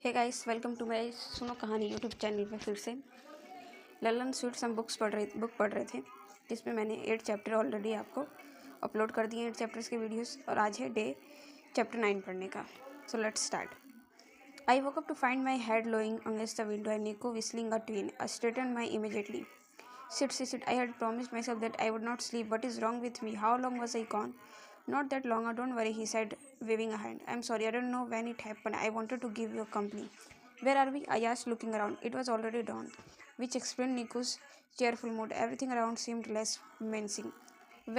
Hey guys, welcome to my सुनो कहानी YouTube channel पे फिर से। लल्लन स्वीट सम बुक पढ़ रहे थे, जिसमें मैंने 8 चैप्टर ऑलरेडी आपको अपलोड कर दिए, 8 चैप्टर्स के वीडियोस, और आज है डे चैप्टर 9 पढ़ने का। So let's start. I woke up to find my head lolling against the window and Nico whistling a tune. I straightened my immediately. Sit. I had promised myself that I would not sleep. What is wrong with me? How long was I gone? Not that long. Don't worry, he said, waving a hand. I'm sorry, I don't know when it happened. I wanted to give you company. Where are we? I asked, looking around. It was already dawn, which explained Nico's cheerful mood. Everything around seemed less menacing.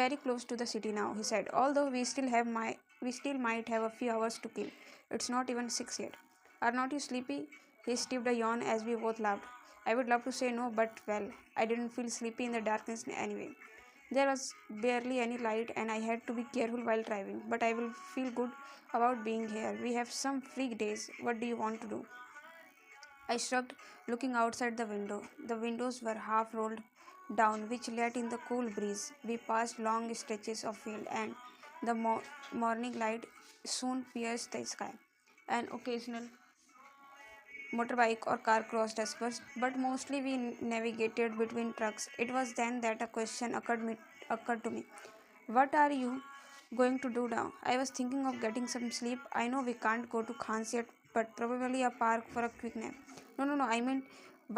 Very close to the city now, he said. Although we still might have a few hours to kill. It's not even 6 yet. Are not you sleepy? He stepped a yawn as we both laughed. I would love to say no, but well, I didn't feel sleepy in the darkness anyway. There was barely any light, and I had to be careful while driving, but I will feel good about being here. We have some free days. What do you want to do? I shrugged, looking outside the window. The windows were half rolled down, which let in the cool breeze. We passed long stretches of field, and the morning light soon pierced the sky. An occasional motorbike or car crossed us, but mostly we navigated between trucks. It was then that a question occurred to me. What are you going to do now? I was thinking of getting some sleep. I know we can't go to Khan's yet, but probably a park for a quick nap. No. I mean,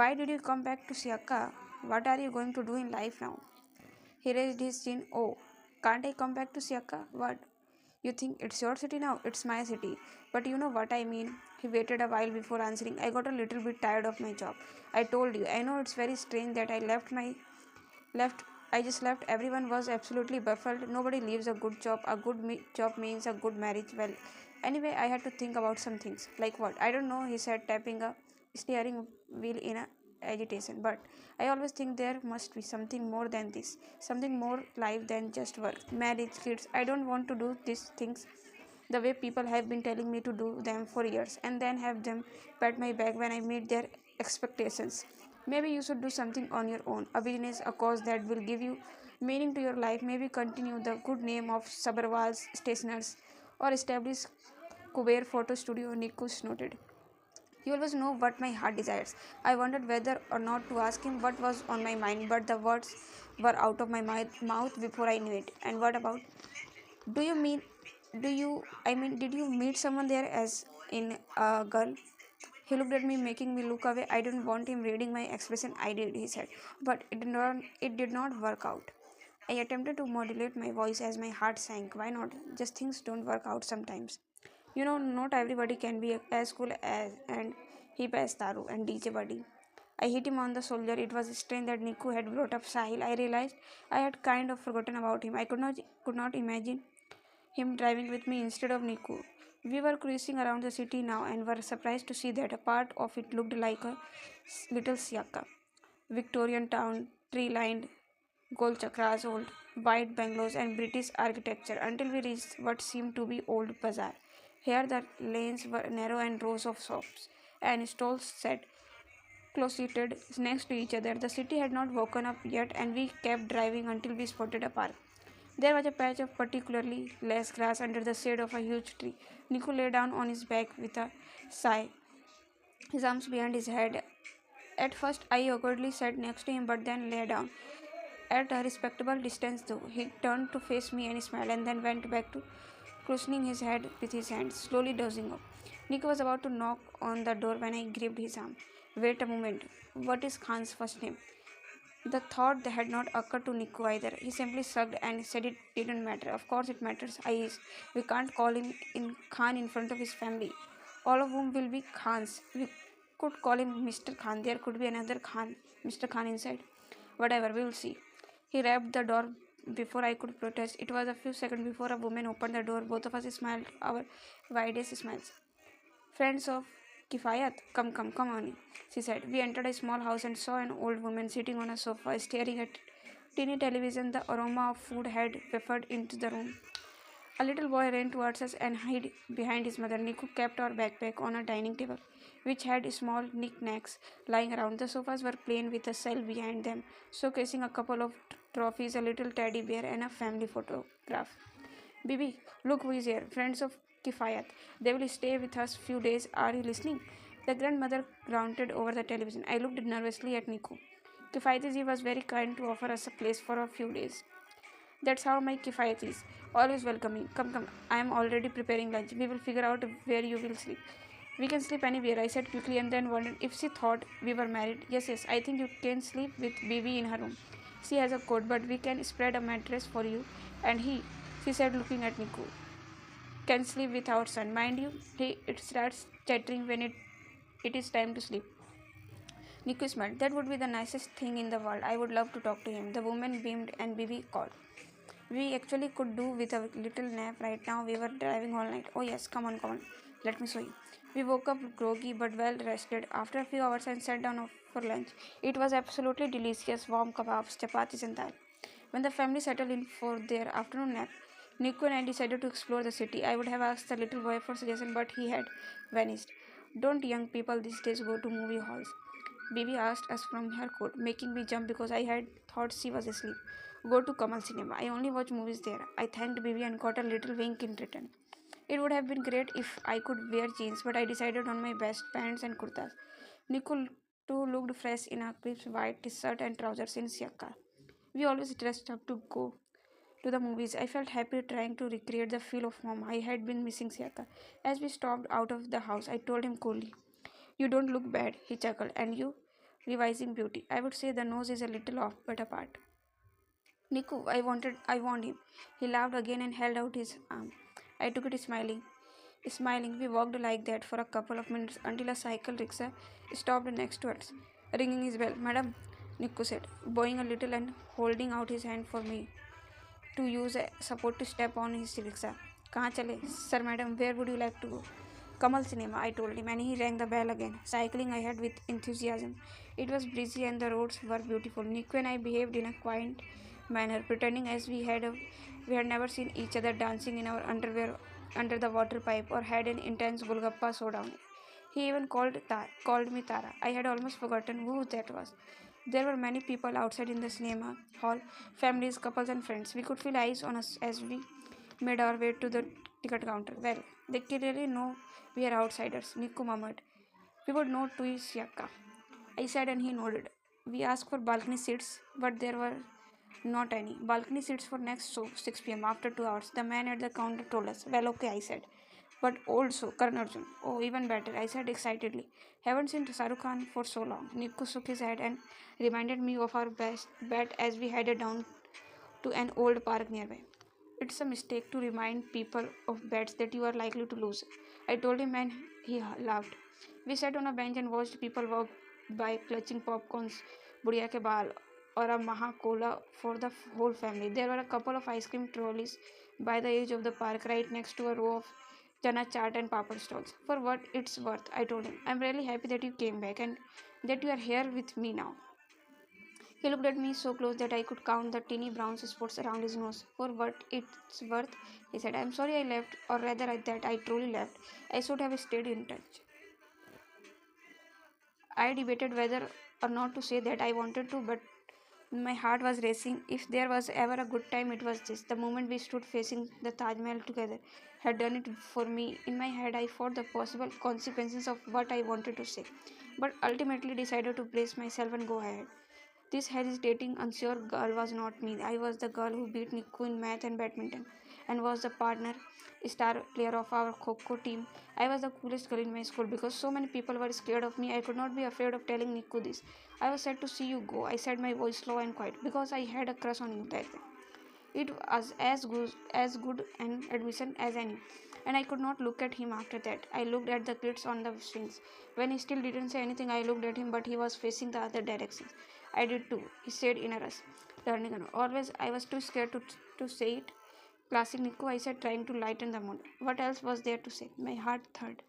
why did you come back to Siaka? What are you going to do in life now? He raised his chin. Oh, can't I come back to Siaka? What? You think it's your city now? It's my city. But you know what I mean. He waited a while before answering. I got a little bit tired of my job. I told you. I know it's very strange that left I just left. Everyone was absolutely baffled. Nobody leaves a good job. A good job means a good marriage. Well, anyway, I had to think about some things. Like what? I don't know, he said, tapping a steering wheel in a agitation. But I always think there must be something more than this. Something more life than just work. Marriage, kids. I don't want to do these things the way people have been telling me to do them for years, and then have them pat my back when I meet their expectations. Maybe you should do something on your own, a business, a cause that will give you meaning to your life. Maybe continue the good name of Sabarwal's Stationers or establish Kuber Photo Studio, Nikus noted. He always know what my heart desires. I wondered whether or not to ask him what was on my mind, but the words were out of my mouth before I knew it. And what about? Do you mean, did you meet someone there, as in a girl? He looked at me, making me look away. I didn't want him reading my expression. I did, he said, but it did not work out. I attempted to modulate my voice as my heart sank. Why not? Just things don't work out sometimes. Not everybody can be as cool as and hip as Taru and DJ Buddy. I hit him on the shoulder. It was strange that Niku had brought up Sahil. I realized I had kind of forgotten about him. I could not imagine him driving with me instead of Niku. We were cruising around the city now and were surprised to see that a part of it looked like a little Siaka. Victorian town, tree lined, gold chakras, old white bungalows, and British architecture until we reached what seemed to be Old Bazaar. Here the lanes were narrow and rows of shops and stalls sat closeted next to each other. The city had not woken up yet, and we kept driving until we spotted a park. There was a patch of particularly less grass under the shade of a huge tree. Nico lay down on his back with a sigh, his arms behind his head. At first, I awkwardly sat next to him, but then lay down. At a respectable distance, though, he turned to face me and smiled, and then went back to cushioning his head with his hands, slowly dozing off. Nico was about to knock on the door when I gripped his arm. Wait a moment. What is Khan's first name? The thought had not occurred to Nico either. He simply shrugged and said it didn't matter. Of course it matters. We can't call him in Khan in front of his family, all of whom will be Khans. We could call him Mr. Khan. There could be another Khan, Mr. Khan inside. Whatever, we'll see. He rapped the door before I could protest. It was a few seconds before a woman opened the door. Both of us smiled our widest smiles. Friends of Kifayat, come on, she said. We entered a small house and saw an old woman sitting on a sofa, staring at tiny television. The aroma of food had wafted into the room. A little boy ran towards us and hid behind his mother. Niku kept our backpack on a dining table, which had small knickknacks lying around. The sofas were plain with a cell behind them, showcasing a couple of trophies, a little teddy bear, and a family photograph. Bibi, look who is here. Friends of Kifayat. They will stay with us few days. Are you listening? The grandmother grunted over the television. I looked nervously at Niku. Kifayati ji was very kind to offer us a place for a few days. That's how my Kifayat is. Always welcoming. Come, come. I am already preparing lunch. We will figure out where you will sleep. We can sleep anywhere, I said quickly and then wondered if she thought we were married. Yes, yes, I think you can sleep with Bibi in her room. She has a coat, but we can spread a mattress for you. And she said looking at Niku, can sleep with our son. Mind you, it starts chattering when it is time to sleep. Niku smiled. That would be the nicest thing in the world. I would love to talk to him. The woman beamed and Bibi called. We actually could do with a little nap right now. We were driving all night. Oh, yes, come on, come on. Let me show you. We woke up groggy but well rested after a few hours and sat down for lunch. It was absolutely delicious warm kebabs, chapatis, and dal. When the family settled in for their afternoon nap, Nico and I decided to explore the city. I would have asked the little boy for suggestion, but he had vanished. Don't young people these days go to movie halls? Bibi asked us from her coat, making me jump because I had thought she was asleep. Go to Kamal Cinema. I only watch movies there. I thanked Bibi and got a little wink in return. It would have been great if I could wear jeans, but I decided on my best pants and kurtas. Nicole too looked fresh in a crisp white t-shirt and trousers in Siaka. We always dressed up to go to the movies. I felt happy trying to recreate the feel of home. I had been missing Siaka. As we stopped out of the house, I told him coolly, you don't look bad, he chuckled, and you, revising beauty. I would say the nose is a little off, but apart. Niku, I warned him. He laughed again and held out his arm. I took it smiling. Smiling, we walked like that for a couple of minutes until a cycle rickshaw stopped next to us. Ringing his bell. Madam, Niku said, bowing a little and holding out his hand for me to use support to step on his rickshaw. कहाँ चले? Sir, madam, where would you like to go? Kamal Cinema, I told him, and he rang the bell again. Cycling ahead with enthusiasm. It was breezy and the roads were beautiful. Niku and I behaved in a quiet manner, pretending as we had never seen each other dancing in our underwear under the water pipe or had an intense Golgappa showdown. He even called me Tara. I had almost forgotten who that was. There were many people outside in the cinema hall, families, couples, and friends. We could feel eyes on us as we made our way to the ticket counter. Well, they clearly know we are outsiders, Niku murmured. We would know to Siaka. I said and he nodded. We asked for balcony seats, but there were not any. Balcony seats for next show, 6 p.m. after 2 hours. The man at the counter told us. Well, okay, I said. But also, Karan Arjun. Oh, even better, I said excitedly. Haven't seen Shahrukh Khan for so long. Niku shook his head and reminded me of our best bet as we headed down to an old park nearby. It's a mistake to remind people of bets that you are likely to lose. I told him and he laughed. We sat on a bench and watched people walk by clutching popcorns, budiya ke baal, or a maha cola for the whole family. There were a couple of ice cream trolleys by the edge of the park right next to a row of chana chaat and papad stalls. For what it's worth, I told him, I'm really happy that you came back and that you are here with me now. He looked at me so close that I could count the teeny brown spots around his nose. For what it's worth, he said, I'm sorry I left, or rather that I truly left. I should have stayed in touch. I debated whether or not to say that I wanted to, but my heart was racing. If there was ever a good time, it was this. The moment we stood facing the Taj Mahal together had done it for me. In my head, I fought the possible consequences of what I wanted to say, but ultimately decided to brace myself and go ahead. This hesitating, unsure girl was not me. I was the girl who beat Niku in math and badminton and was the partner, star player of our Kho team. I was the coolest girl in my school because so many people were scared of me. I could not be afraid of telling Niku this. I was sad to see you go. I said my voice slow and quiet because I had a crush on you that day. It was as good an admission as any, and I could not look at him after that. I looked at the kids on the swings. When he still didn't say anything, I looked at him, but he was facing the other direction. I did too, he said in a rush, turning around. Always, I was too scared to say it. Classic Nico, I said, trying to lighten the mood. What else was there to say? My heart third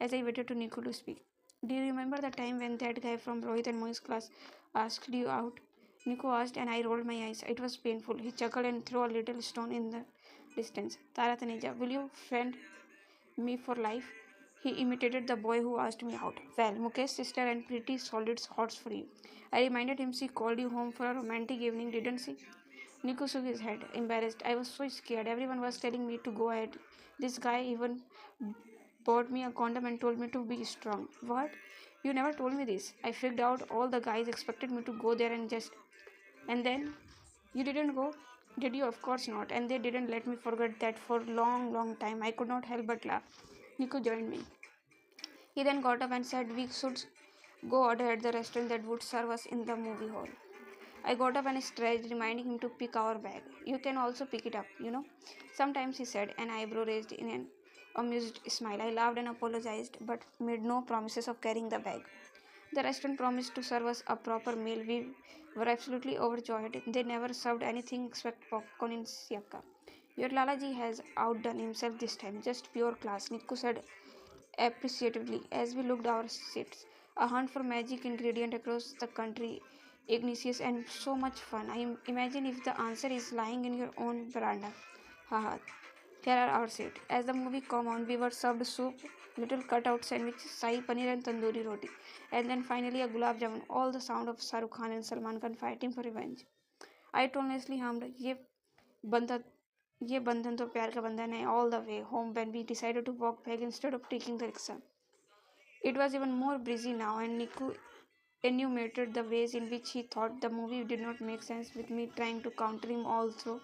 as I waited to Nico to speak. Do you remember the time when that guy from Rohit and Mo's class asked you out? Nico asked, and I rolled my eyes. It was painful. He chuckled and threw a little stone in the distance. Tara Taneja, will you friend me for life? He imitated the boy who asked me out. Well, Mukesh's sister and pretty solid horse for you. I reminded him she called you home for a romantic evening, didn't she? Nico shook his head, embarrassed. I was so scared. Everyone was telling me to go ahead. This guy even bought me a condom and told me to be strong. What? You never told me this. I freaked out. All the guys expected me to go there and just. And then you didn't go? Did you? Of course not. And they didn't let me forget that for long, long time. I could not help but laugh. Nico joined me. He then got up and said we should go order at the restaurant that would serve us in the movie hall. I got up and stretched, reminding him to pick our bag. You can also pick it up, you know. Sometimes he said, an eyebrow raised in an amused smile. I laughed and apologized, but made no promises of carrying the bag. The restaurant promised to serve us a proper meal. We were absolutely overjoyed. They never served anything except popcorn in Siaka. Your Lalaji has outdone himself this time. Just pure class, Nikku said appreciatively as we looked our seats. A hunt for magic ingredient across the country, Ignatius, and so much fun. Imagine if the answer is lying in your own veranda. Haha. Here are our seats. As the movie came on, we were served soup, little cutout sandwich, sahi paneer and tandoori roti, and then finally a gulab jamun. All the sound of Shahrukh Khan and Salman Khan fighting for revenge. I tonelessly hummed, बंधन ये बंधन तो प्यार का बंधन है all the way home when we decided to walk back instead of taking the rickshaw. It was even more breezy now, and Niku enumerated the ways in which he thought the movie did not make sense, with me trying to counter him also.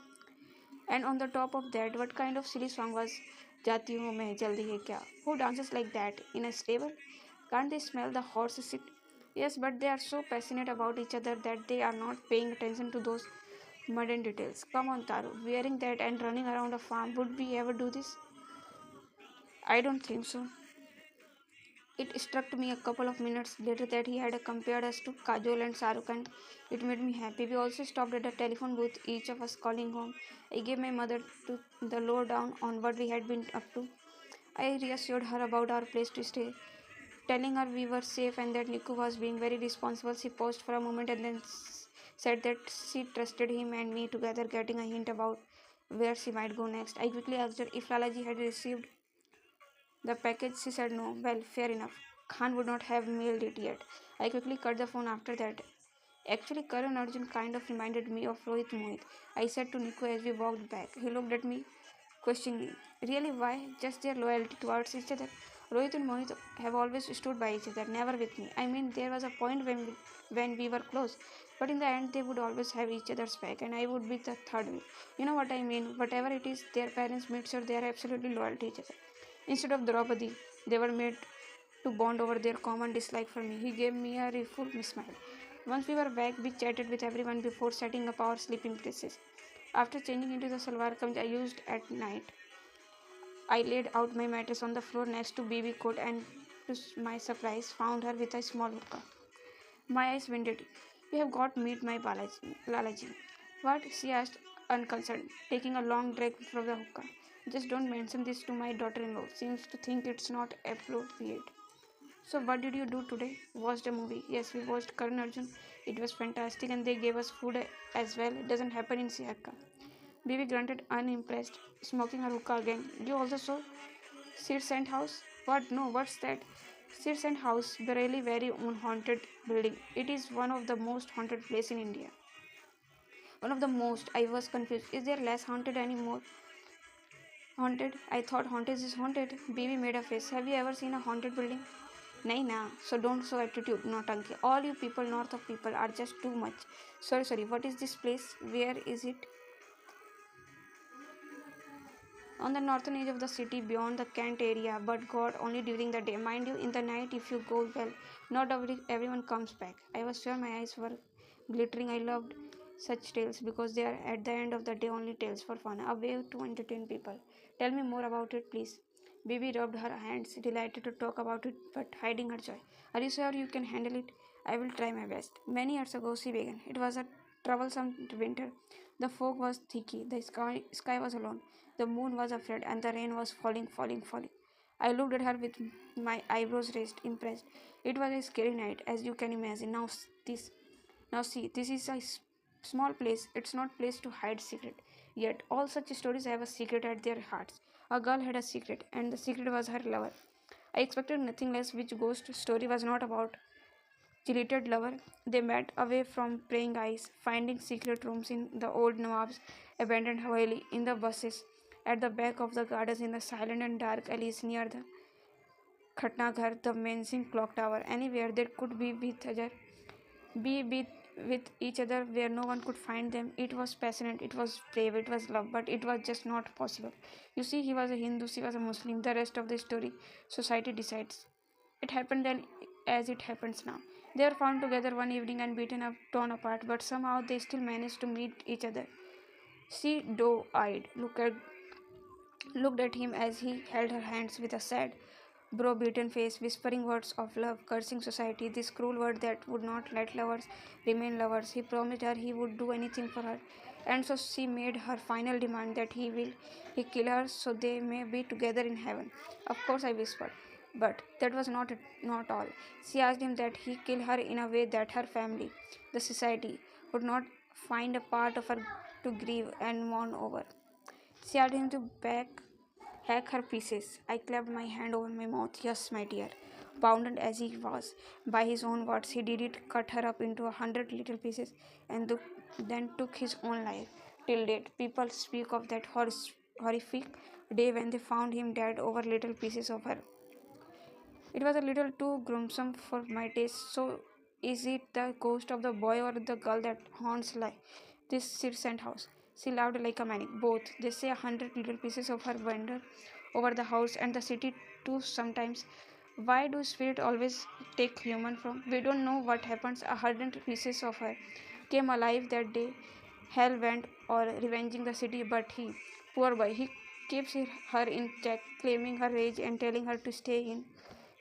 And on the top of that, what kind of silly song was Jati Hu Main Jaldi Hai Kya? Who dances like that in a stable? Can't they smell the horse shit? Yes, but they are so passionate about each other that they are not paying attention to those mundane details. Come on, Taru, wearing that and running around a farm, would we ever do this? I don't think so. It struck me a couple of minutes later that he had compared us to Kajol and Saruk, and it made me happy. We also stopped at a telephone booth, each of us calling home. I gave my mother to the lowdown on what we had been up to. I reassured her about our place to stay, telling her we were safe and that Niku was being very responsible. She paused for a moment and then said that she trusted him and me together, getting a hint about where she might go next. I quickly asked her if Lalaji had received the package. She said no. Well, fair enough. Khan would not have mailed it yet. I quickly cut the phone after that. Actually, Karan Arjun kind of reminded me of Rohit Mohit, I said to Niku as we walked back. He looked at me questioningly. Really, why? Just their loyalty towards each other. Rohit and Mohit have always stood by each other, never with me. I mean, there was a point when we were close, but in the end, they would always have each other's back, and I would be the third wheel. You know what I mean? Whatever it is, their parents made sure they are absolutely loyal to each other. Instead of Draupadi, they were made to bond over their common dislike for me. He gave me a full smile. Once we were back, we chatted with everyone before setting up our sleeping places. After changing into the salwar kameez I used at night, I laid out my mattress on the floor next to baby coat and, to my surprise, found her with a small hookah. My eyes winded. You have got to meet my Lalaji. What? She asked, unconcerned, taking a long drag from the hookah. Just don't mention this to my daughter-in-law. Seems to think it's not appropriate. So what did you do today? Watched a movie. Yes, we watched Karan Arjun. It was fantastic and they gave us food as well. It doesn't happen in Siaka. Baby grunted unimpressed, smoking her hookah again. You also saw Sears and House? What? No, what's that? Sears and House, Bareilly very own haunted building. It is one of the most haunted place in India. One of the most. I was confused. Is there less haunted anymore? Haunted? I thought haunted is haunted. Baby made a face. Have you ever seen a haunted building? Nahi na. So don't show attitude, Nautanki. All you people north of people are just too much. Sorry. What is this place? Where is it? On the northern edge of the city beyond the Kent area, but God only during the day. Mind you, in the night, if you go well, not everyone comes back. I was sure my eyes were glittering. I loved such tales because they are at the end of the day only tales for fun, a way to entertain people. Tell me more about it, please. Baby rubbed her hands, delighted to talk about it, but hiding her joy. Are you sure you can handle it? I will try my best. Many years ago, she began. It was a troublesome winter. The fog was thicky, the sky was alone, the moon was afraid, and the rain was falling. I looked at her with my eyebrows raised, impressed. It was a scary night, as you can imagine. Now see, this is a small place. It's not place to hide secret. Yet all such stories have a secret at their hearts. A girl had a secret, and the secret was her lover. I expected nothing less. Which ghost story was not about jilted lover. They met away from praying eyes, finding secret rooms in the old Nawab's abandoned Haveli, in the buses, at the back of the gardens, in the silent and dark alleys near the Khatnaghar, the menacing clock tower, anywhere they could be with each other where no one could find them. It was passionate, it was brave, it was love, but it was just not possible. You see, he was a Hindu, she was a Muslim. The rest of the story, society decides. It happened then as it happens now. They were found together one evening and beaten up, torn apart, but somehow they still managed to meet each other. She doe-eyed looked at him as he held her hands with a sad, brow-beaten face, whispering words of love, cursing society, this cruel word that would not let lovers remain lovers. He promised her he would do anything for her, and so she made her final demand that he kill her so they may be together in heaven. Of course, I whispered. But that was not all. She asked him that he kill her in a way that her family, the society, would not find a part of her to grieve and mourn over. She asked him to hack her pieces. I clapped my hand over my mouth. Yes, my dear. Bounded as he was by his own words, he did it, cut her up into 100 little pieces, and then took his own life. Till date, people speak of that horrific day when they found him dead over little pieces of her. It was a little too gruesome for my taste. So, is it the ghost of the boy or the girl that haunts this Circent house? She laughed like a maniac. Both. They say 100 little pieces of her wander over the house and the city too sometimes. Why do spirits always take human from? We don't know what happens. 100 pieces of her came alive that day. Hell went or revenging the city, but he, poor boy, he keeps her in check, claiming her rage and telling her to stay in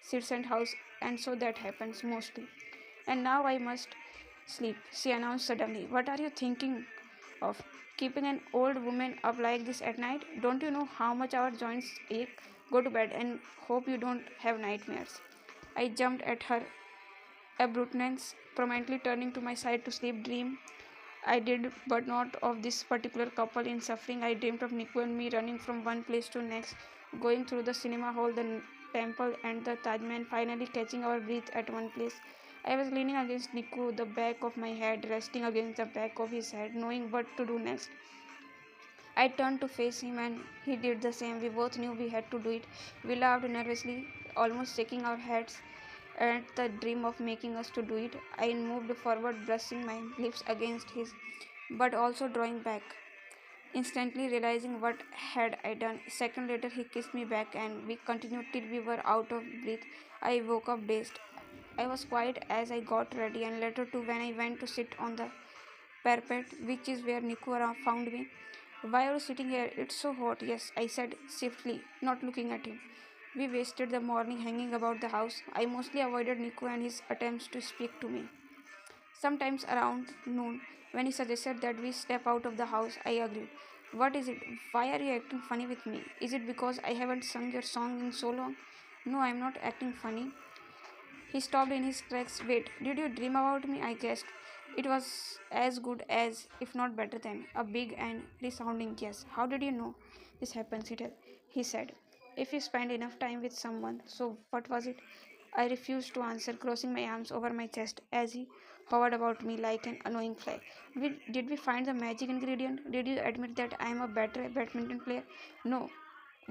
Circent house, and so that happens mostly. And now I must sleep, she announced suddenly. What are you thinking of? Keeping an old woman up like this at night? Don't you know how much our joints ache? Go to bed and hope you don't have nightmares. I jumped at her abruptness, promptly turning to my side to sleep. Dream I did, but not of this particular couple in suffering. I dreamed of Niku and me running from one place to next, going through the cinema hall, the temple, and the Taj Mahal, finally catching our breath at one place. I was leaning against Niku, the back of my head resting against the back of his head, knowing what to do next. I turned to face him and he did the same. We both knew we had to do it. We laughed nervously, almost shaking our heads at the dream of making us to do it. I moved forward, brushing my lips against his, but also drawing back, instantly realizing what had I done. A second later he kissed me back and we continued till we were out of breath. I woke up dazed. I was quiet as I got ready and later too when I went to sit on the parapet, which is where Nikura found me. Why are you sitting here? It's so hot. Yes, I said swiftly, not looking at him. We wasted the morning hanging about the house. I mostly avoided Niku and his attempts to speak to me. Sometimes around noon, when he suggested that we step out of the house, I agreed. What is it? Why are you acting funny with me? Is it because I haven't sung your song in so long? No, I'm not acting funny. He stopped in his tracks. Wait, did you dream about me? I guessed. It was as good as, if not better than, a big and resounding yes. How did you know this happens? He said. If you spend enough time with someone, so what was it? I refused to answer, crossing my arms over my chest as he hovered about me like an annoying fly. Did we find the magic ingredient? Did you admit that I am a better badminton player? No.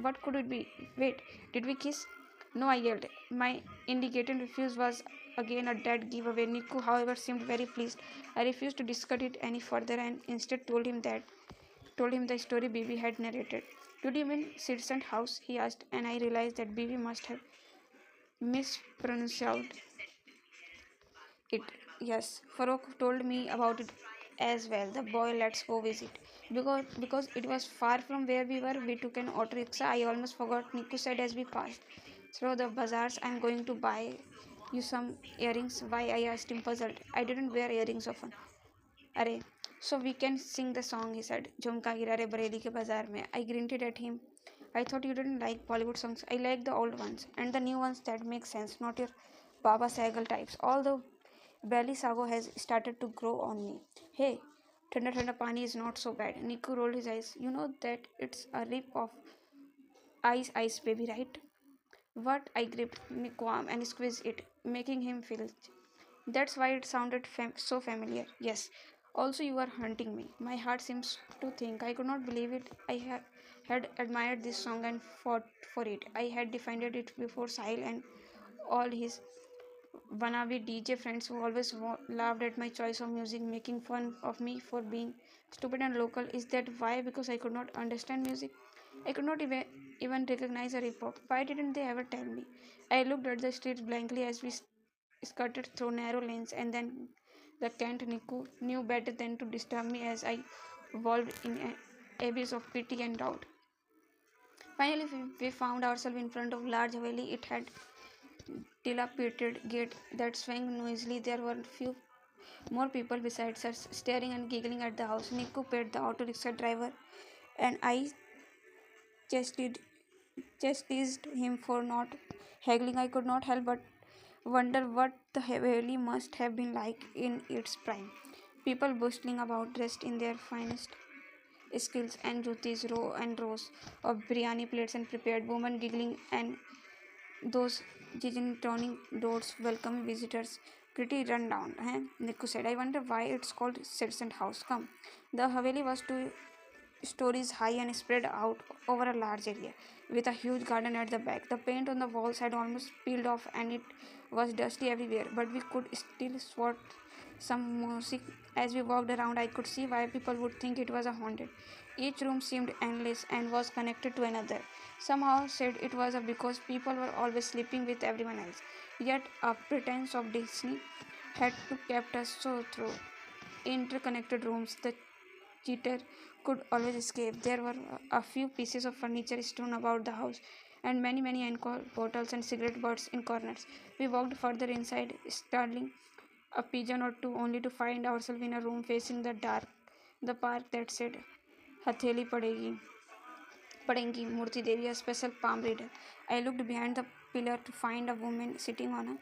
What could it be? Wait, did we kiss? No, I yelled. My indicated refuse was again a dead giveaway. Niku, however, seemed very pleased. I refused to discuss it any further and instead told him the story Bibi had narrated. Did you mean Sidson House? He asked, and I realized that Bibi must have mispronounced it. Yes, Farokh told me about it as well. The boy, let's go visit. Because it was far from where we were, we took an auto rickshaw. I almost forgot, Niku said as we passed through the bazaars. I'm going to buy you some earrings. Why? I asked him puzzled. I didn't wear earrings often. Arey, so we can sing the song, he said. Jhumka gira re Bareilly ke bazaar mein. I grunted at him. I thought you didn't like Bollywood songs. I like the old ones and the new ones that make sense, not your Baba Sahgal types. Although belly sago has started to grow on me. Hey, Thanda Thanda Pani is not so bad. Niku rolled his eyes. You know that it's a rip of Ice Ice Baby, right? What? I gripped Niku arm and squeezed it, making him feel. That's why it sounded so familiar. Yes. Also, you are hunting me. My heart seems to think. I could not believe it. had admired this song and fought for it. I had defended it before Sahil and all his wannabe DJ friends who always laughed at my choice of music, making fun of me for being stupid and local. Is that why? Because I could not understand music? I could not even recognize a hip hop. Why didn't they ever tell me? I looked at the streets blankly as we skirted through narrow lanes, and then the Kent Niku knew better than to disturb me as I evolved in an abyss of pity and doubt. Finally, we found ourselves in front of a large haveli. It had dilapidated gate that swung noisily. There were few more people besides us, staring and giggling at the house. Niku paid the auto rickshaw driver, and I chastised, chastised him for not haggling. I could not help but wonder what the Haveli must have been like in its prime. People bustling about, dressed in their finest skills and jutis, row and rows of biryani plates and prepared women giggling, and those gigantonic doors welcome visitors. Pretty run down, eh? Niku said. I wonder why it's called Citizen House. Come. The Haveli was 2 stories high and spread out over a large area, with a huge garden at the back. The paint on the walls had almost peeled off and it was dusty everywhere, but we could still spot some music. As we walked around, I could see why people would think it was a haunted. Each room seemed endless and was connected to another. Somehow said it was because people were always sleeping with everyone else. Yet a pretense of Disney had to kept us so through interconnected rooms. The cheater could always escape. There were a few pieces of furniture strewn about the house, and many alcohol bottles and cigarette butts in corners. We walked further inside, startling a pigeon or two, only to find ourselves in a room facing the park that said Hatheli Padengi Murti Devi, a special palm reader. I looked behind the pillar to find a woman sitting on a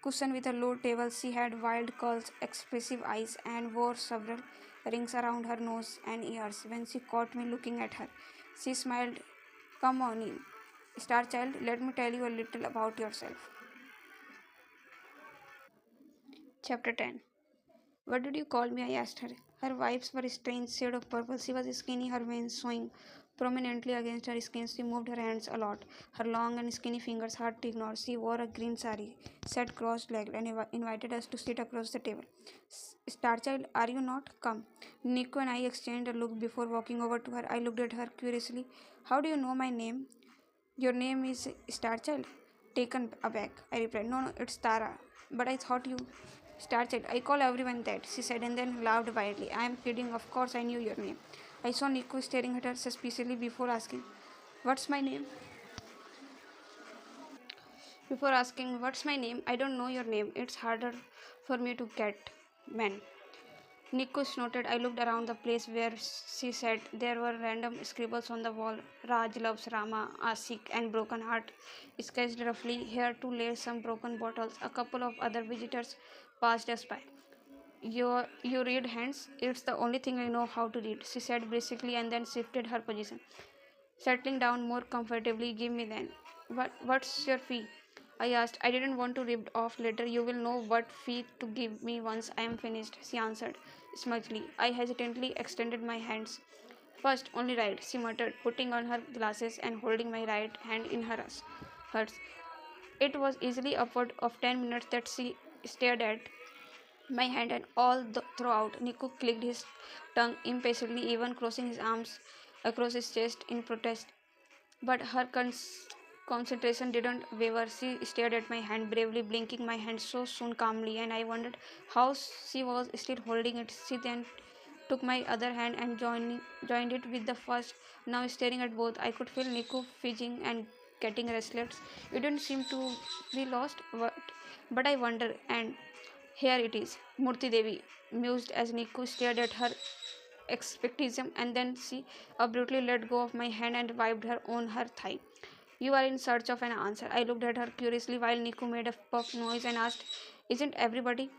cushion with a low table. She had wild curls, expressive eyes, and wore several rings around her nose and ears. When she caught me looking at her, she smiled. Come on in, Star Child, let me tell you a little about yourself. Chapter 10. What did you call me? I asked her. Her vibes were a strange shade of purple. She was skinny, her veins showing prominently against her skin. She moved her hands a lot. Her long and skinny fingers hard to ignore. She wore a green sari, sat cross-legged, and invited us to sit across the table. Starchild, are you not? Come. Nico and I exchanged a look before walking over to her. I looked at her curiously. How do you know my name? Your name is Starchild? Taken aback, I replied. No, it's Tara. But I thought you. Starchild. I call everyone that, she said, and then laughed wildly. I am kidding. Of course I knew your name. I saw Nico staring at her suspiciously before asking, What's my name? Before asking, What's my name? I don't know your name. It's harder for me to get men. Nico snorted. I looked around the place where she sat. There were random scribbles on the wall. Raj loves Rama, Asik, and Broken Heart sketched roughly. Here to lay some broken bottles. A couple of other visitors passed us by. You read hands? It's the only thing I know how to read, she said briskly and then shifted her position. Settling down more comfortably, give me then. What's your fee? I asked. I didn't want to rip off later. You will know what fee to give me once I am finished, she answered smugly. I hesitantly extended my hands. First, only right, she muttered, putting on her glasses and holding my right hand in hers. It was easily upward of 10 minutes that she stared at my hand, and throughout, Nico clicked his tongue impatiently, even crossing his arms across his chest in protest. But her concentration didn't waver. She stared at my hand, bravely blinking my hand so soon calmly, and I wondered how she was still holding it. She then took my other hand and joined it with the first, now staring at both. I could feel Nico fidgeting and getting restless. It didn't seem to be lost, but I wonder, and here it is, Murti Devi mused as Nico stared at her expectism, and then she abruptly let go of my hand and wiped her on her thigh. You are in search of an answer. I looked at her curiously while Nico made a puff noise and asked, Isn't everybody?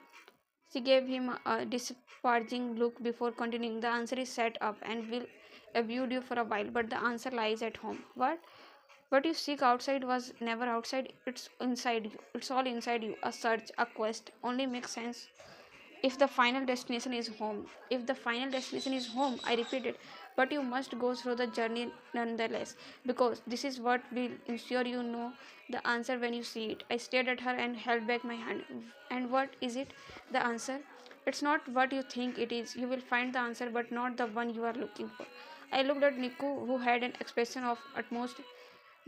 She gave him a disparaging look before continuing. The answer is set up and will evade you for a while, but the answer lies at home. What? What you seek outside was never outside, it's inside you. It's all inside you. A search, a quest, only makes sense If the final destination is home. If the final destination is home, I repeated, but you must go through the journey nonetheless, because this is what will ensure you know the answer when you see it. I stared at her and held back my hand. And what is it? The answer? It's not what you think it is. You will find the answer, but not the one you are looking for. I looked at Niku, who had an expression of utmost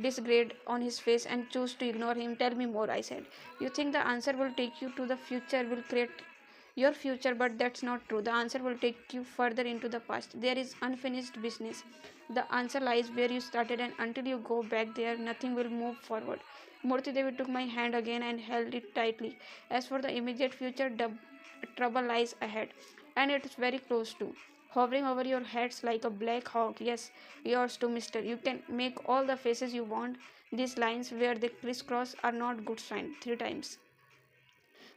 disgrade on his face, and chose to ignore him. Tell me more, I said. You think the answer will take you to the future, will create your future, but that's not true. The answer will take you further into the past. There is unfinished business. The answer lies where you started, and until you go back there, nothing will move forward. Murthy Devi took my hand again and held it tightly. As for the immediate future, the trouble lies ahead, and it is very close too, hovering over your heads like a black hawk. Yes, yours too, mister. You can make all the faces you want. These lines where they crisscross are not good sign. Three times.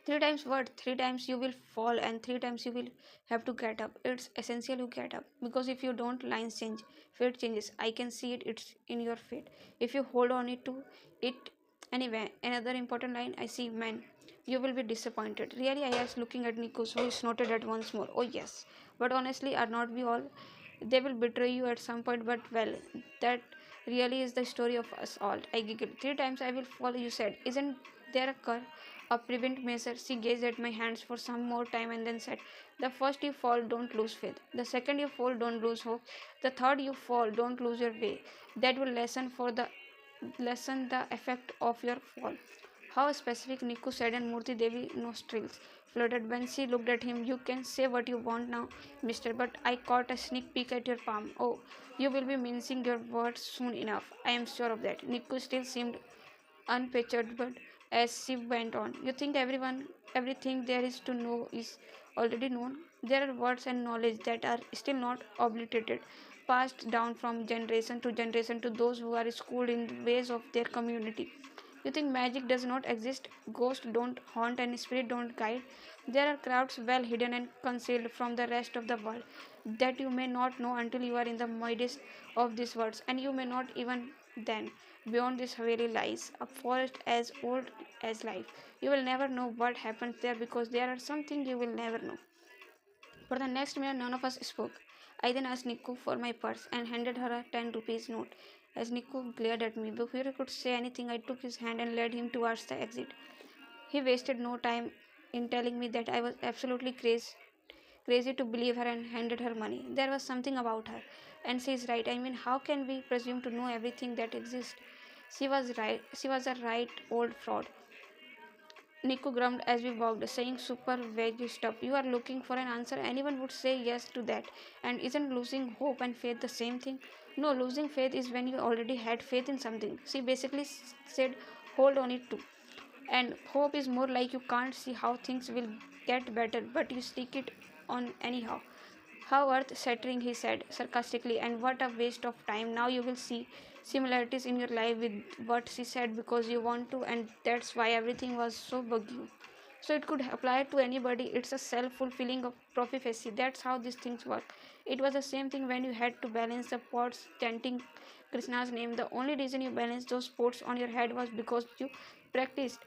Three times what? Three times you will fall, and three times you will have to get up. It's essential you get up, because if you don't, lines change, fate changes. I can see it. It's in your fate. If you hold on it to it anyway. Another important line I see, man. You will be disappointed. Really, I asked, looking at Nikos, who snorted at once more. Oh yes, but honestly, are not we all? They will betray you at some point, but well, that really is the story of us all. I giggled. Three times I will fall, you said. Isn't there a curve? A prevent measure. She gazed at my hands for some more time and then said, the first you fall, don't lose faith. The second you fall, don't lose hope. The third you fall, don't lose your way. That will lessen the effect of your fall. How specific, Niku said, and Murthy Devi nostrils fluttered when she looked at him. You can say what you want now, mister, but I caught a sneak peek at your palm. Oh, you will be mincing your words soon enough. I am sure of that. Niku still seemed unperturbed as she went on. You think everything there is to know is already known? There are words and knowledge that are still not obliterated, passed down from generation to generation to those who are schooled in the ways of their community. You think magic does not exist? Ghosts don't haunt and spirit don't guide. There are crafts well hidden and concealed from the rest of the world that you may not know until you are in the midst of these words, and you may not even then. Beyond this Haveli lies a forest as old as life. You will never know what happens there, because there are some things you will never know. For the next minute, none of us spoke. I then asked Niku for my purse and handed her a 10 rupees note. As Niku glared at me, before he could say anything, I took his hand and led him towards the exit. He wasted no time in telling me that I was absolutely crazy to believe her, and handed her money. There was something about her. And she is right. I mean, how can we presume to know everything that exists? She was right. She was a right old fraud. Nico grumbled as we walked, saying super vague stuff. You are looking for an answer. Anyone would say yes to that. And isn't losing hope and faith the same thing? No, losing faith is when you already had faith in something. She basically said, hold on it too. And hope is more like you can't see how things will get better, but you stick it on anyhow. How earth shattering, he said sarcastically, and what a waste of time. Now you will see similarities in your life with what she said because you want to, and that's why everything was so buggy. So it could apply to anybody. It's a self-fulfilling of prophecy. That's how these things work. It was the same thing when you had to balance the pots chanting Krishna's name. The only reason you balanced those pots on your head was because you practiced.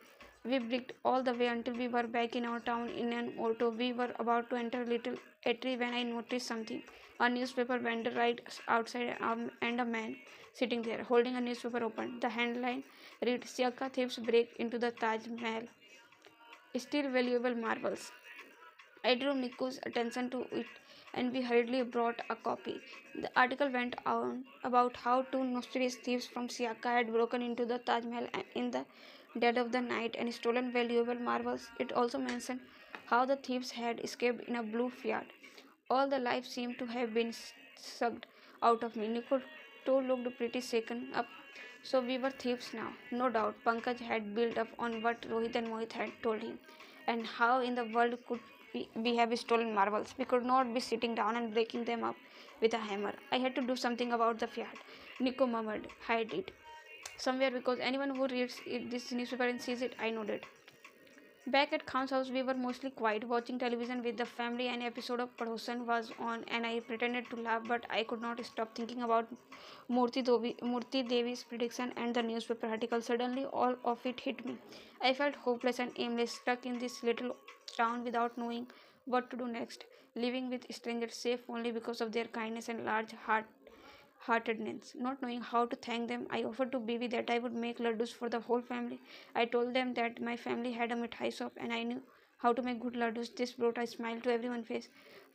We bricked all the way until we were back in our town in an auto. We were about to enter a little eatery when I noticed something. A newspaper vendor right outside, and a man sitting there holding a newspaper open. The headline read, Siaka thieves break into the Taj Mahal. Still valuable marvels. I drew Miku's attention to it, and we hurriedly brought a copy. The article went on about how two notorious thieves from Siaka had broken into the Taj Mahal in the dead of the night and stolen valuable marvels. It also mentioned how the thieves had escaped in a blue Fiat. All the life seemed to have been sucked out of me. Nico too looked pretty shaken up. So we were thieves now. No doubt Pankaj had built up on what Rohit and Mohit had told him. And how in the world could we have stolen marbles? We could not be sitting down and breaking them up with a hammer. I had to do something about the Fiat. Nico murmured, hide it somewhere, because anyone who reads this newspaper and sees it, I nodded. Back at Khan's house, we were mostly quiet, watching television with the family. An episode of Padhosan was on, and I pretended to laugh, but I could not stop thinking about Murthy Devi's prediction and the newspaper article. Suddenly, all of it hit me. I felt hopeless and aimless, stuck in this little town without knowing what to do next. Living with strangers safe only because of their kindness and large heartedness. Not knowing how to thank them, I offered to Bibi that I would make laddus for the whole family. I told them that my family had a mithai shop and I knew how to make good laddus. This brought a smile to everyone's face.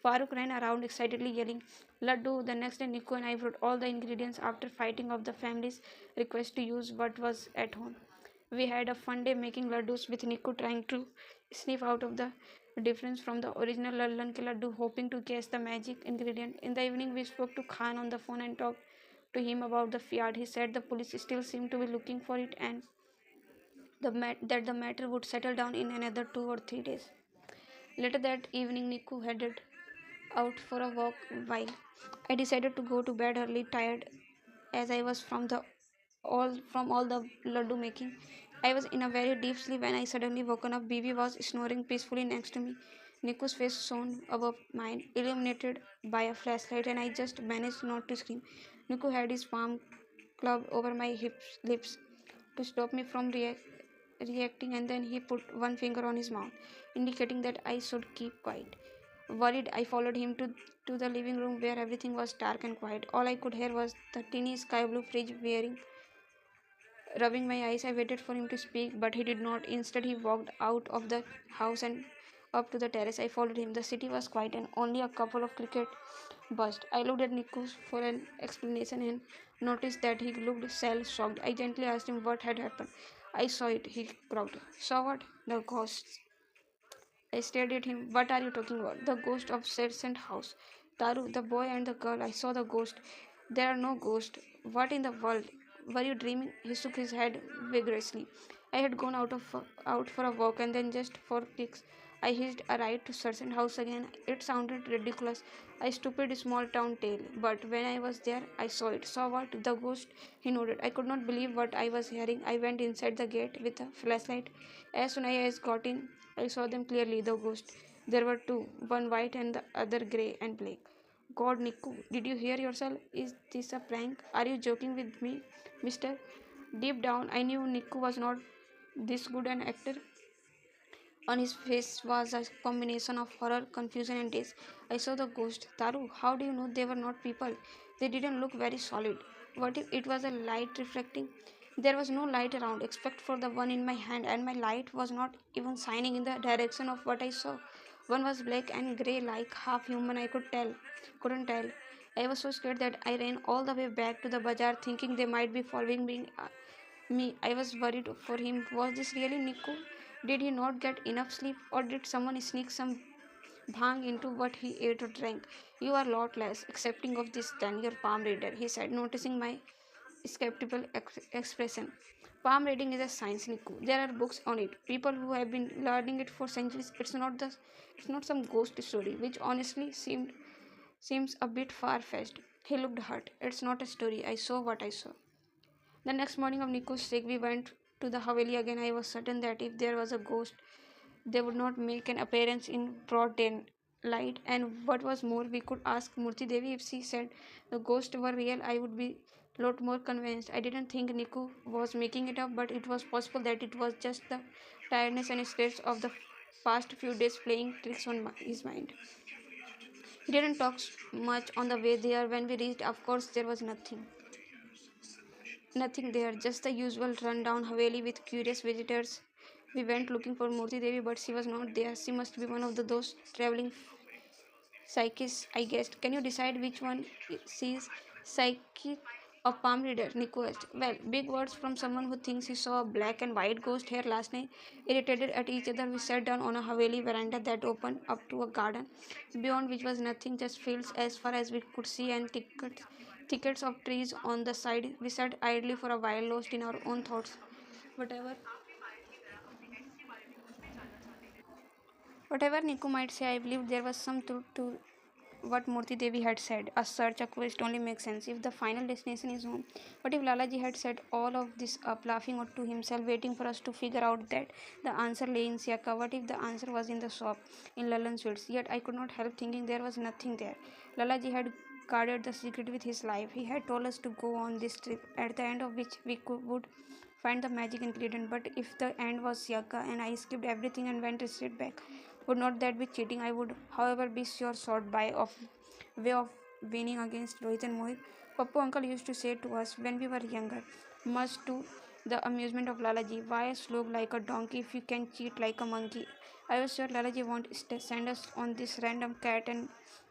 Farooq ran around excitedly yelling, Laddu. The next day, Niku and I brought all the ingredients after fighting off the family's request to use what was at home. We had a fun day making laddus with Niku trying to sniff out of the difference from the original Lallan ke laddu, hoping to guess the magic ingredient. In the evening, we spoke to Khan on the phone and talked to him about the fiat. He said the police still seemed to be looking for it and that the matter would settle down in another 2 or 3 days. Later that evening, Niku headed out for a walk while I decided to go to bed early, tired as I was all the laddu making. I was in a very deep sleep when I suddenly woken up. Bibi was snoring peacefully next to me. Niku's face shone above mine, illuminated by a flashlight, and I just managed not to scream. Niku had his palm clubbed over my lips to stop me from reacting, and then he put one finger on his mouth, indicating that I should keep quiet. Worried, I followed him to the living room where everything was dark and quiet. All I could hear was the teeny sky blue fridge rubbing my eyes. I waited for him to speak, but he did not. Instead, he walked out of the house and up to the terrace. I followed him. The city was quiet and only a couple of cricket buzzed. I looked at Niku for an explanation and noticed that he looked shocked. I gently asked him what had happened. I saw it, he croaked. Saw what? The ghosts. I stared at him. What are you talking about? The ghost of Sergeant House. Taru, the boy and the girl. I saw the ghost. There are no ghosts. What in the world? Were you dreaming? He shook his head vigorously. I had gone out for a walk and then just for kicks I hitched a ride to Sergeant House again. It sounded ridiculous. A stupid small town tale. But when I was there, I saw it. Saw what? The ghost? He nodded. I could not believe what I was hearing. I went inside the gate with a flashlight. As soon as I got in, I saw them clearly, the ghost. There were two, one white and the other grey and black. God, Niku, did you hear yourself? Is this a prank? Are you joking with me, mister? Deep down, I knew Niku was not this good an actor. On his face was a combination of horror, confusion, and daze. I saw the ghost. Taru, how do you know they were not people? They didn't look very solid. What if it was a light reflecting? There was no light around except for the one in my hand, and my light was not even shining in the direction of what I saw. One was black and grey, like half human. Couldn't tell. I was so scared that I ran all the way back to the bazaar, thinking they might be following me. I was worried for him. Was this really Niku? Did he not get enough sleep, or did someone sneak some bhang into what he ate or drank? You are a lot less accepting of this than your palm reader, he said, noticing my skeptical expression. Palm reading is a science, Niku. There are books on it. People who have been learning it for centuries. It's not some ghost story, which honestly seems a bit far fetched. He looked hurt. It's not a story. I saw what I saw. The next morning of Niku's sick, we went to the Haveli again. I was certain that if there was a ghost, they would not make an appearance in broad daylight. And what was more, we could ask Murti Devi if she said the ghosts were real. I would be a lot more convinced. I didn't think Niku was making it up, but it was possible that it was just the tiredness and stress of the past few days playing tricks on his mind. He didn't talk much on the way there. When we reached, of course, there was nothing. Nothing there, just the usual rundown Haveli with curious visitors. We went looking for Murti Devi, but she was not there. She must be one of those traveling psychics, I guessed. Can you decide which one sees psychic or palm reader? Nico asked. Well, big words from someone who thinks he saw a black and white ghost here last night. Irritated at each other, we sat down on a Haveli veranda that opened up to a garden, beyond which was nothing, just fields as far as we could see and thickets of trees on the side. We sat idly for a while, lost in our own thoughts. Whatever Whatever Niku might say, I believe there was some truth to what Murti Devi had said. A search, a quest only makes sense if the final destination is home. What if Lalaji had set all of this up, laughing to himself, waiting for us to figure out that the answer lay in Siaka? What if the answer was in the shop, in Lallan Sweets? Yet I could not help thinking there was nothing there. Lalaji had guarded the secret with his life. He had told us to go on this trip, at the end of which would find the magic ingredient. But if the end was Siaka and I skipped everything and went straight back Would not that be cheating? I would, however, be sure short by of way of winning against Rohit and Mohit. Pappu uncle used to say to us when we were younger, much to the amusement of Lalaji, why slog like a donkey if you can cheat like a monkey? I was sure Lalaji won't send us on this random cat and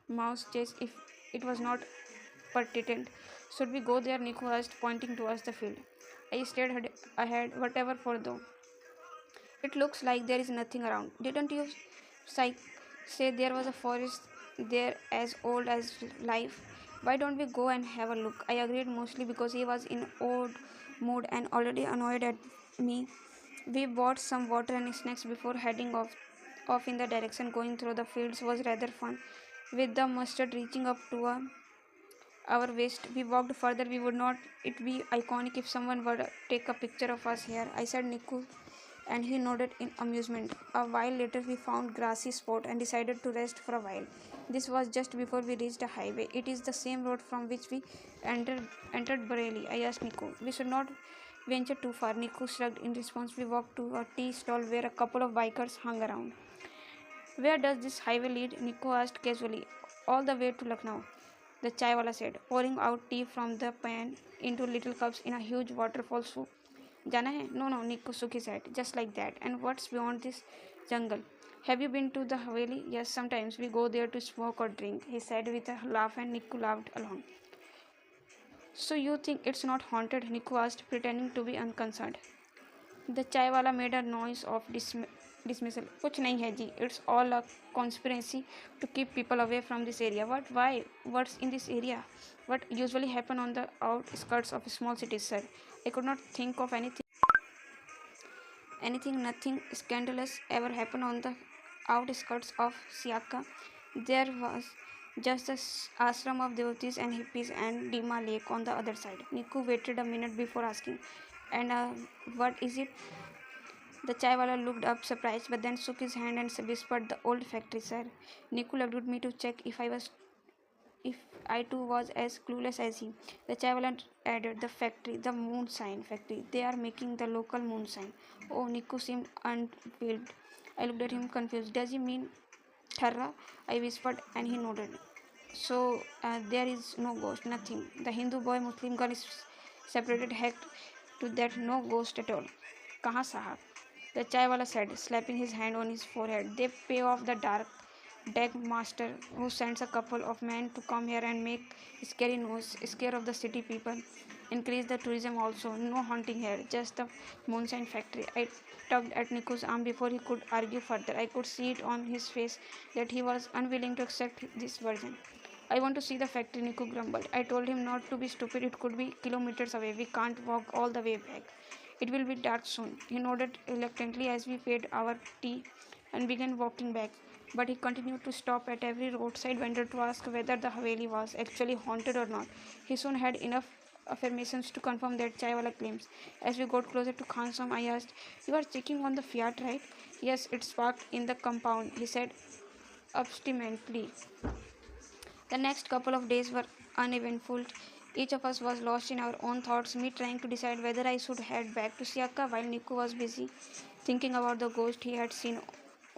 mouse chase if it was not pertinent. Should we go there? Nico asked, pointing towards the field. I stared ahead, whatever for though. It looks like there is nothing around. Didn't you psych say there was a forest there as old as life? Why don't we go and have a look? I agreed mostly because he was in odd mood and already annoyed at me. We bought some water and snacks before heading off in the direction. Going through the fields was rather fun, with the mustard reaching up to our waist. We walked further. We would not it be iconic if someone were to take a picture of us here? I said Niku, and he nodded in amusement. A while later we found grassy spot and decided to rest for a while. This was just before we reached a highway. It is the same road from which we entered Bareilly. I asked Niku. We should not venture too far. Niku shrugged in response. We walked to a tea stall where a couple of bikers hung around. Where does this highway lead? Nico asked casually. All the way to Lucknow, the chaiwala said, pouring out tea from the pan into little cups in a huge waterfall soup. Jana hai? No, no, Nico shook his head. Just like that. And what's beyond this jungle? Have you been to the Haveli? Yes, sometimes we go there to smoke or drink, he said with a laugh, and Nico laughed along. So you think it's not haunted? Nico asked, pretending to be unconcerned. The chai wala made a noise of dismissal. कुछ नहीं है जी. It's all a conspiracy to keep people away from this area. What? Why? What's in this area? What usually happen on the outskirts of small cities, sir? I could not think of anything. Nothing scandalous ever happened on the outskirts of Siaka. There was just the ashram of devotees and hippies and Dima Lake on the other side. Niku waited a minute before asking, and what is it? The chaiwala looked up surprised, but then shook his hand and whispered, "The old factory, sir." Niku looked at me to check if I too was as clueless as he. The chaiwala added, "The factory, the moonshine factory. They are making the local moonshine." Oh, Niku seemed unbelieved. I looked at him confused. Does he mean Tharra? I whispered, and he nodded. So there is no ghost, nothing. The Hindu boy, Muslim girl is separated heck to that, no ghost at all. Kaha sahab? The chaiwala said, slapping his hand on his forehead. They pay off the dark deck master who sends a couple of men to come here and make scary noise, scare of the city people. Increase the tourism also. No hunting here, just the moonshine factory. I tugged at Niku's arm before he could argue further. I could see it on his face that he was unwilling to accept this version. I want to see the factory, Niku grumbled. I told him not to be stupid. It could be kilometers away. We can't walk all the way back. It will be dark soon. He nodded reluctantly as we paid our tea and began walking back. But he continued to stop at every roadside vendor to ask whether the Haveli was actually haunted or not. He soon had enough affirmations to confirm that chaiwala claims. As we got closer to Khansam, I asked, "You are checking on the Fiat, right?" "Yes, it's parked in the compound," he said obstinately. The next couple of days were uneventful. Each of us was lost in our own thoughts, me trying to decide whether I should head back to Siaka while Niku was busy thinking about the ghost he had seen.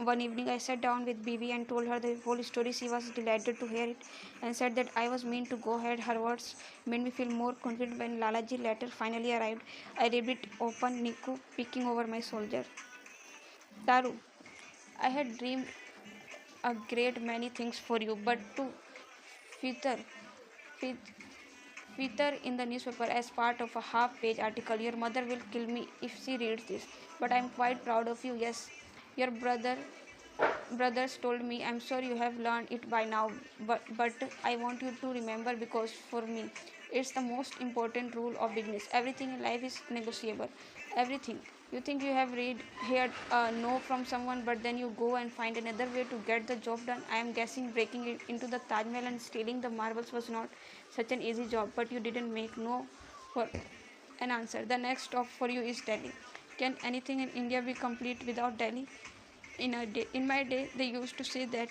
One evening, I sat down with Bibi and told her the whole story. She was delighted to hear it and said that I was mean to go ahead. Her words made me feel more confident. When Lalaji letter finally arrived, I ripped it open, Niku peeking over my shoulder. Taru, I had dreamed a great many things for you, but to feature, feature in the newspaper as part of a half-page article. Your mother will kill me if she reads this, but I'm quite proud of you. Yes, your brothers told me. I'm sure you have learned it by now, but I want you to remember, because for me it's the most important rule of business. Everything in life is negotiable. Everything. You think you have heard no from someone, but then you go and find another way to get the job done. I am guessing breaking it into the Taj Mahal and stealing the marbles was not such an easy job, but you didn't make no for an answer. The next stop for you is Delhi. Can anything in India be complete without Delhi? In my day, they used to say that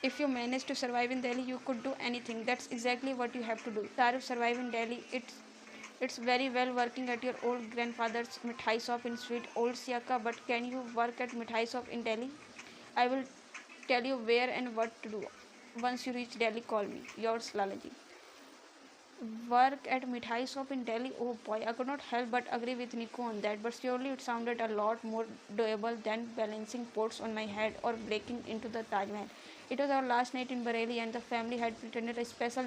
if you manage to survive in Delhi, you could do anything. That's exactly what you have to do. Taru, survive in Delhi. It's very well working at your old grandfather's mithai shop in sweet old Siaka, but can you work at mithai shop in Delhi? I will tell you where and what to do. Once you reach Delhi, call me. Yours, Lalaji. Work at mithai shop in Delhi. Oh boy, I could not help but agree with Nico on that. But surely it sounded a lot more doable than balancing pots on my head or breaking into the Taj Mahal. It was our last night in Bareilly, and the family had prepared a special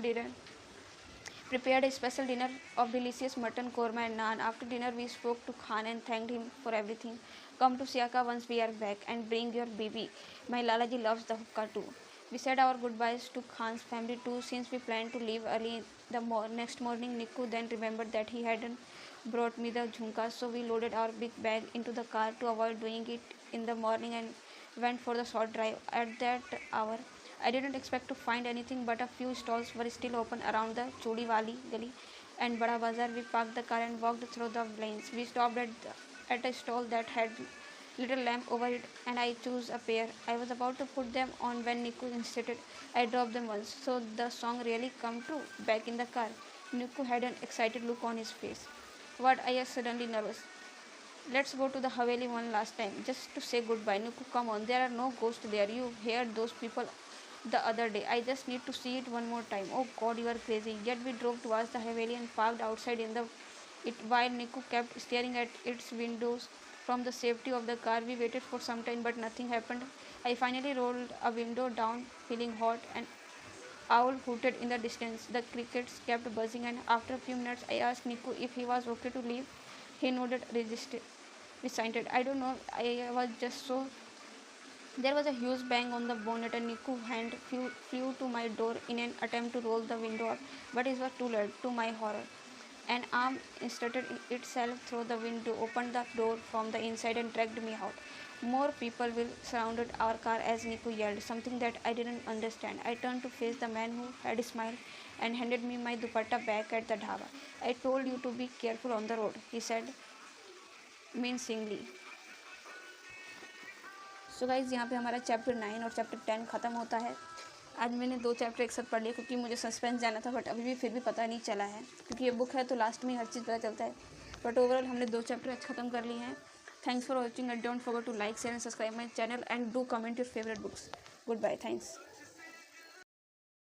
dinner of delicious mutton korma and naan. After dinner, we spoke to Khan and thanked him for everything. Come to Siaka once we are back and bring your baby. My Lalaji loves the hookah too. We said our goodbyes to Khan's family too, since we planned to leave early the next morning. Niku then remembered that he hadn't brought me the jhumkas, so we loaded our big bag into the car to avoid doing it in the morning and went for the short drive. At that hour, I didn't expect to find anything, but a few stalls were still open around the Chodiwali Gali and Bada Bazaar. We parked the car and walked through the lanes. We stopped at a stall that had little lamp over it, and I chose a pair. I was about to put them on when Niku insisted I drop them once. So the song really come true. Back in the car, Niku had an excited look on his face. What? I was suddenly nervous. Let's go to the Haveli one last time, just to say goodbye. Nuku, come on, there are no ghosts there. You heard those people the other day. I just need to see it one more time. Oh God, you are crazy. Yet we drove towards the Haveli and parked outside in the it while Niku kept staring at its windows from the safety of the car. We waited for some time, but nothing happened. I finally rolled a window down, feeling hot, and owl hooted in the distance. The crickets kept buzzing, and after a few minutes, I asked Niku if he was okay to leave. He nodded, recited. I don't know. I was just so. There was a huge bang on the bonnet, and Niku's hand flew to my door in an attempt to roll the window up, but it was too late. To my horror, an arm inserted itself through the window, opened the door from the inside, and dragged me out. More people will surrounded our car as Niku yelled, something that I didn't understand. I turned to face the man who had smiled and handed me my dupatta back at the dhaba. I told you to be careful on the road, he said mincingly. So guys यहाँ पे हमारा chapter 9 और chapter 10 ख़त्म होता है। आज मैंने 2 chapter एक साथ पढ़ लिए क्योंकि मुझे सस्पेंस जाना था, बट अभी भी फिर भी पता नहीं चला है क्योंकि ये बुक है तो लास्ट में हर चीज़ पता चलता है। बट ओवरऑल हमने 2 चैप्टर आज ख़त्म कर लिए हैं। Thanks for watching and don't forget to like share and subscribe my channel and do comment your favourite books. Goodbye, thanks.